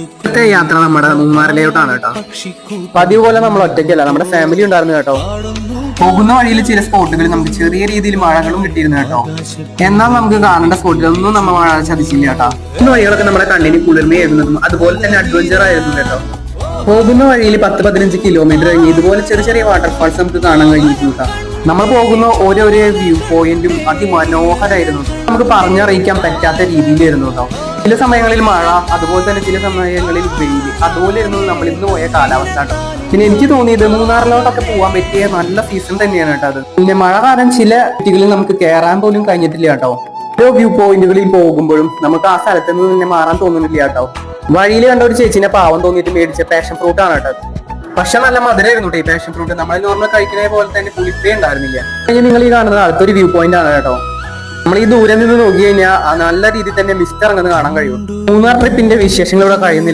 ഇന്നത്തെ യാത്ര നമ്മുടെ മൂന്നാറിലോട്ടാണ് കേട്ടോ. പതിവ് പോലെ നമ്മൾ ഒറ്റയ്ക്കല്ല, നമ്മുടെ ഫാമിലി ഉണ്ടായിരുന്നു കേട്ടോ. പോകുന്ന വഴിയിൽ ചില സ്പോട്ടുകളിൽ നമുക്ക് ചെറിയ രീതിയിൽ മഴകളും കിട്ടിയിരുന്നു കേട്ടോ. എന്നാൽ നമുക്ക് കാണേണ്ട സ്പോട്ടിലൊന്നും നമ്മൾ മഴ ചതിച്ചില്ല കേട്ടോ. ഈ വഴികളൊക്കെ നമ്മുടെ കണ്ണിന് കുളിർമയായിരുന്നതും അതുപോലെ തന്നെ അഡ്വഞ്ചർ ആയിരുന്നു കേട്ടോ. പോകുന്ന വഴിയിൽ 10-15 കിലോമീറ്റർ കഴിഞ്ഞ് ഇതുപോലെ ചെറിയ ചെറിയ വാട്ടർഫാൾസ് നമുക്ക് കാണാൻ കഴിഞ്ഞിട്ടുണ്ട് കേട്ടോ. നമ്മൾ പോകുന്ന ഓരോ വ്യൂ പോയിന്റും അതിമനോഹരമായിരുന്നു. നമുക്ക് പറഞ്ഞറിയിക്കാൻ പറ്റാത്ത രീതിയിലായിരുന്നു കേട്ടോ. ചില സമയങ്ങളിൽ മഴ, അതുപോലെ തന്നെ ചില സമയങ്ങളിൽ വെയിൽ, അതുപോലെ ആയിരുന്നു നമ്മൾ ഇന്ന് പോയ കാലാവസ്ഥ കേട്ടോ. പിന്നെ എനിക്ക് തോന്നിയത് മൂന്നാറിലോട്ടൊക്കെ പോകാൻ പറ്റിയ നല്ല സീസൺ തന്നെയാണ് കേട്ടോ അത്. പിന്നെ മഴ കാരണം ചില കുട്ടികളിൽ നമുക്ക് കയറാൻ പോലും കഴിഞ്ഞിട്ടില്ല കേട്ടോ. ഓരോ വ്യൂ പോയിന്റുകളിൽ പോകുമ്പോഴും നമുക്ക് ആ സ്ഥലത്ത് നിന്ന് തന്നെ മാറാൻ തോന്നുന്നില്ല കേട്ടോ. വഴിയിൽ കണ്ട ഒരു ചേച്ചിനെ പാവം തോന്നിയിട്ട് മേടിച്ച പാഷൻ ഫ്രൂട്ട് ആണ് കേട്ടോ. പക്ഷെ നല്ല മധുരമായിരുന്നു കേട്ടോ ഈ പാഷൻ ഫ്രൂട്ട്. നമ്മൾ നോർമൽ കഴിക്കുന്ന പോലെ തന്നെ പുളിപ്പേ ഉണ്ടായിരുന്നില്ല. നിങ്ങൾ ഈ കാണുന്നത് അടുത്തൊരു വ്യൂ പോയിന്റ് ആണ് കേട്ടോ. നമ്മൾ ഈ ദൂരെ നിന്ന് നോക്കി കഴിഞ്ഞാൽ നല്ല രീതിയിൽ തന്നെ മിസ്റ്റ് ഇറങ്ങുന്നത് കാണാൻ കഴിയും. മൂന്നാർ ട്രിപ്പിന്റെ വിശേഷങ്ങൾ ഇവിടെ കഴിയുന്നില്ല.